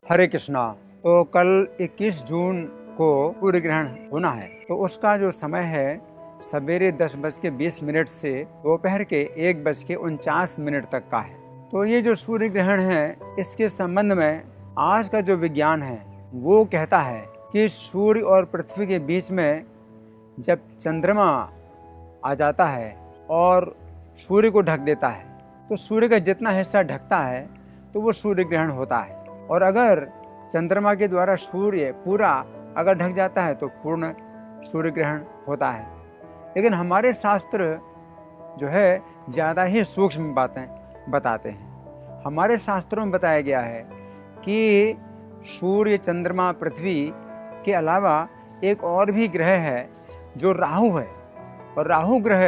हरे कृष्णा। तो कल 21 जून को सूर्य ग्रहण होना है। तो उसका जो समय है सवेरे 10:20 से दोपहर के 1:49 तक का है। तो ये जो सूर्य ग्रहण है इसके संबंध में आज का जो विज्ञान है वो कहता है कि सूर्य और पृथ्वी के बीच में जब चंद्रमा आ जाता है और सूर्य को ढक देता है तो सूर्य का जितना हिस्सा ढकता है तो वो सूर्य ग्रहण होता है। और अगर चंद्रमा के द्वारा सूर्य पूरा अगर ढक जाता है तो पूर्ण सूर्य ग्रहण होता है। लेकिन हमारे शास्त्र जो है ज़्यादा ही सूक्ष्म बातें बताते हैं। हमारे शास्त्रों में बताया गया है कि सूर्य, चंद्रमा, पृथ्वी के अलावा एक और भी ग्रह है जो राहु है, और राहु ग्रह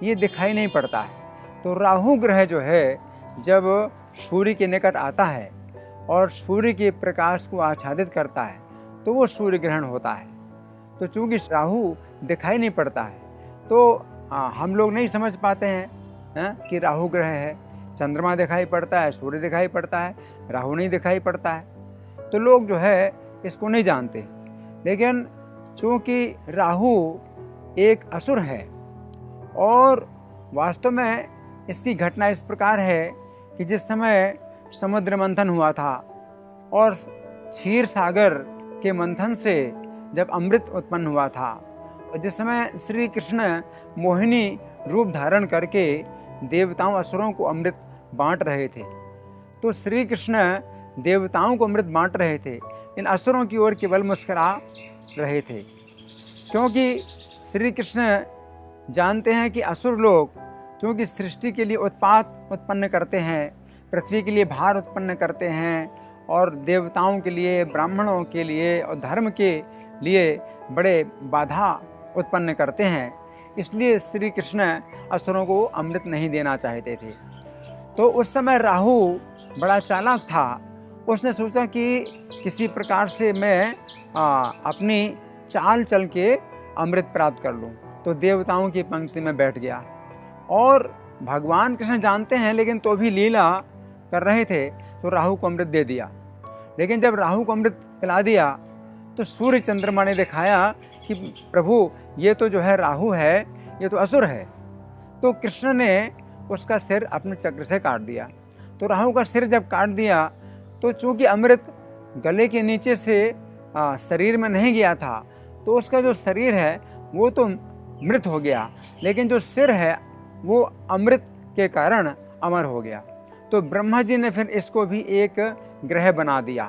ये दिखाई नहीं पड़ता है। तो राहु ग्रह जो है जब सूर्य के निकट आता है और सूर्य के प्रकाश को आच्छादित करता है तो वो सूर्य ग्रहण होता है। तो चूंकि राहु दिखाई नहीं पड़ता है तो हम लोग नहीं समझ पाते हैं कि राहु ग्रह है। चंद्रमा दिखाई पड़ता है, सूर्य दिखाई पड़ता है, राहु नहीं दिखाई पड़ता है। तो लोग जो है इसको नहीं जानते। लेकिन चूंकि राहु एक असुर है और वास्तव में इसकी घटना इस प्रकार है कि जिस समय समुद्र मंथन हुआ था और क्षीर सागर के मंथन से जब अमृत उत्पन्न हुआ था, और जिस समय श्री कृष्ण मोहिनी रूप धारण करके देवताओं असुरों को अमृत बांट रहे थे, तो श्री कृष्ण देवताओं को अमृत बांट रहे थे, इन असुरों की ओर केवल मुस्कुरा रहे थे। क्योंकि श्री कृष्ण जानते हैं कि असुर लोग क्योंकि सृष्टि के लिए उत्पात उत्पन्न करते हैं, पृथ्वी के लिए भार उत्पन्न करते हैं, और देवताओं के लिए, ब्राह्मणों के लिए और धर्म के लिए बड़े बाधा उत्पन्न करते हैं, इसलिए श्री कृष्ण असुरों को अमृत नहीं देना चाहते थे। तो उस समय राहु बड़ा चालाक था। उसने सोचा कि किसी प्रकार से मैं अपनी चाल चल के अमृत प्राप्त कर लूं। तो देवताओं की पंक्ति में बैठ गया और भगवान कृष्ण जानते हैं लेकिन तो भी लीला कर रहे थे, तो राहु को अमृत दे दिया। लेकिन जब राहु को अमृत पिला दिया तो सूर्य चंद्रमा ने दिखाया कि प्रभु ये तो जो है राहु है, ये तो असुर है। तो कृष्ण ने उसका सिर अपने चक्र से काट दिया। तो राहु का सिर जब काट दिया तो चूंकि अमृत गले के नीचे से शरीर में नहीं गया था तो उसका जो शरीर है वो तो मृत हो गया, लेकिन जो सिर है वो अमृत के कारण अमर हो गया। तो ब्रह्मा जी ने फिर इसको भी एक ग्रह बना दिया।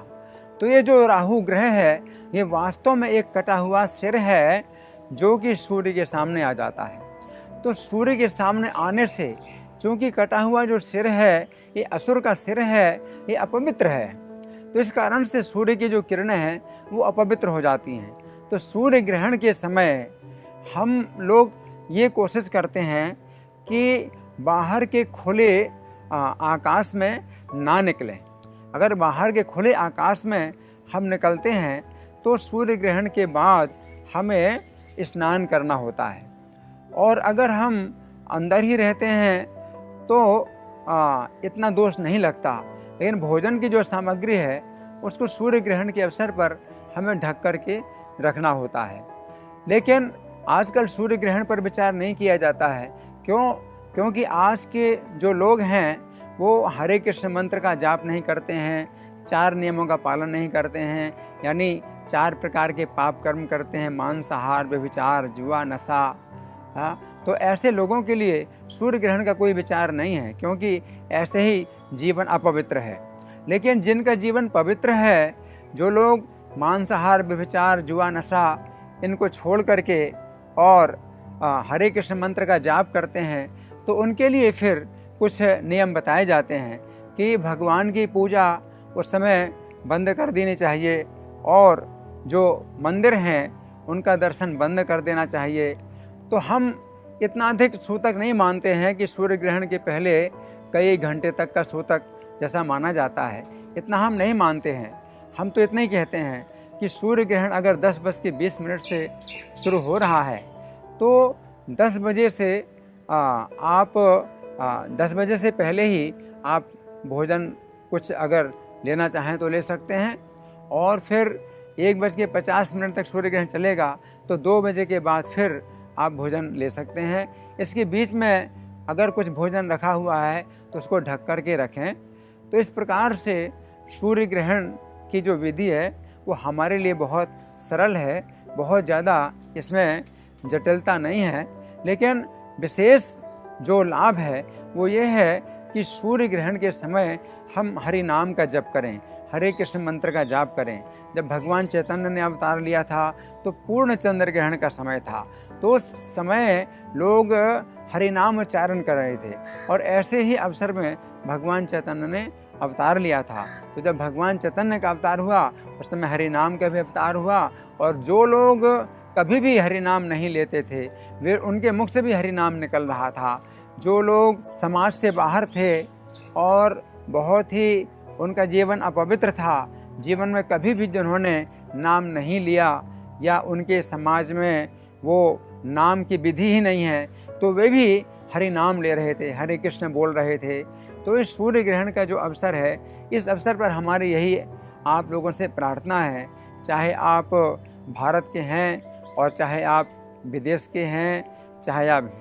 तो ये जो राहु ग्रह है ये वास्तव में एक कटा हुआ सिर है जो कि सूर्य के सामने आ जाता है। तो सूर्य के सामने आने से चूंकि कटा हुआ जो सिर है ये असुर का सिर है, ये अपवित्र है, तो इस कारण से सूर्य की जो किरणें हैं वो अपवित्र हो जाती हैं। तो सूर्य ग्रहण के समय हम लोग ये कोशिश करते हैं कि बाहर के खुले आकाश में ना निकलें। अगर बाहर के खुले आकाश में हम निकलते हैं तो सूर्य ग्रहण के बाद हमें स्नान करना होता है, और अगर हम अंदर ही रहते हैं तो इतना दोष नहीं लगता। लेकिन भोजन की जो सामग्री है उसको सूर्य ग्रहण के अवसर पर हमें ढक करके रखना होता है। लेकिन आजकल सूर्य ग्रहण पर विचार नहीं किया जाता है। क्योंकि आज के जो लोग हैं वो हरे कृष्ण मंत्र का जाप नहीं करते हैं, 4 नियमों का पालन नहीं करते हैं, यानी 4 प्रकार के पाप कर्म करते हैं, मांसाहार, व्यभिचार, जुआ, नशा। तो ऐसे लोगों के लिए सूर्य ग्रहण का कोई विचार नहीं है, क्योंकि ऐसे ही जीवन अपवित्र है। लेकिन जिनका जीवन पवित्र है, जो लोग मांसाहार, व्यभिचार, जुआ, नशा इनको छोड़ करके और हरे कृष्ण मंत्र का जाप करते हैं, तो उनके लिए फिर कुछ नियम बताए जाते हैं कि भगवान की पूजा उस समय बंद कर देनी चाहिए, और जो मंदिर हैं उनका दर्शन बंद कर देना चाहिए। तो हम इतना अधिक सूतक नहीं मानते हैं कि सूर्य ग्रहण के पहले कई घंटे तक का सूतक जैसा माना जाता है, इतना हम नहीं मानते हैं। हम तो इतना ही कहते हैं कि सूर्य ग्रहण अगर 10:20 से शुरू हो रहा है तो 10 बजे से आप 10 बजे से पहले ही आप भोजन कुछ अगर लेना चाहें तो ले सकते हैं। और फिर 1:50 तक सूर्य ग्रहण चलेगा तो 2 बजे के बाद फिर आप भोजन ले सकते हैं। इसके बीच में अगर कुछ भोजन रखा हुआ है तो उसको ढक कर के रखें। तो इस प्रकार से सूर्य ग्रहण की जो विधि है वो हमारे लिए बहुत सरल है, बहुत ज़्यादा इसमें जटिलता नहीं है। लेकिन विशेष जो लाभ है वो ये है कि सूर्य ग्रहण के समय हम हरि नाम का जप करें, हरे कृष्ण मंत्र का जाप करें। जब भगवान चैतन्य ने अवतार लिया था तो पूर्ण चंद्र ग्रहण का समय था, तो उस समय लोग हरि नाम उच्चारण कर रहे थे और ऐसे ही अवसर में भगवान चैतन्य ने अवतार लिया था। तो जब भगवान चैतन्य का अवतार हुआ उस समय हरि नाम का भी अवतार हुआ और जो लोग कभी भी हरि नाम नहीं लेते थे वे उनके मुख से भी हरि नाम निकल रहा था। जो लोग समाज से बाहर थे और बहुत ही उनका जीवन अपवित्र था, जीवन में कभी भी जिन्होंने नाम नहीं लिया या उनके समाज में वो नाम की विधि ही नहीं है, तो वे भी हरि नाम ले रहे थे, हरे कृष्ण बोल रहे थे। तो इस सूर्य ग्रहण का जो अवसर है, इस अवसर पर हमारी यही आप लोगों से प्रार्थना है, चाहे आप भारत के हैं और चाहे आप विदेश के हैं, चाहे आप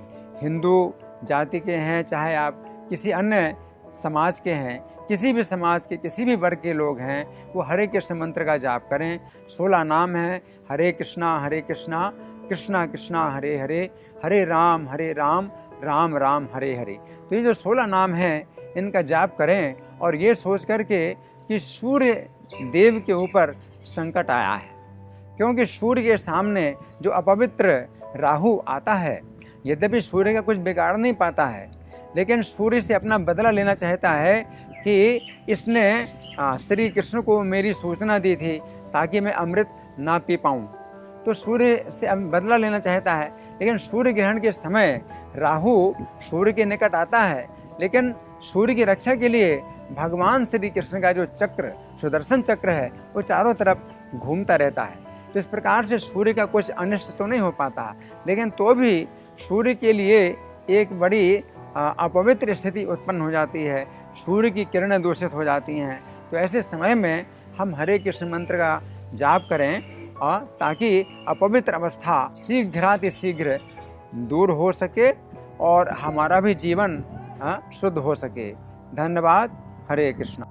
हिंदू जाति के हैं, चाहे आप किसी अन्य समाज के हैं, किसी भी समाज के किसी भी वर्ग के लोग हैं, वो हरे कृष्ण मंत्र का जाप करें। 16 नाम हैं, हरे कृष्णा कृष्णा कृष्णा हरे हरे, हरे राम राम राम हरे हरे। तो ये जो 16 नाम हैं इनका जाप करें और ये सोच करके कि सूर्य देव के ऊपर संकट आया है, क्योंकि सूर्य के सामने जो अपवित्र राहु आता है, यद्यपि सूर्य का कुछ बिगाड़ नहीं पाता है, लेकिन सूर्य से अपना बदला लेना चाहता है कि इसने श्री कृष्ण को मेरी सूचना दी थी ताकि मैं अमृत ना पी पाऊँ। तो सूर्य से बदला लेना चाहता है, लेकिन सूर्य ग्रहण के समय राहु सूर्य के निकट आता है, लेकिन सूर्य की रक्षा के लिए भगवान श्री कृष्ण का जो चक्र सुदर्शन चक्र है वो चारों तरफ घूमता रहता है। तो इस प्रकार से सूर्य का कुछ अनिष्ट तो नहीं हो पाता, लेकिन तो भी सूर्य के लिए एक बड़ी अपवित्र स्थिति उत्पन्न हो जाती है, सूर्य की किरणें दूषित हो जाती हैं। तो ऐसे समय में हम हरे कृष्ण मंत्र का जाप करें और ताकि अपवित्र अवस्था शीघ्रातिशीघ्र दूर हो सके और हमारा भी जीवन शुद्ध हो सके। धन्यवाद। हरे कृष्ण।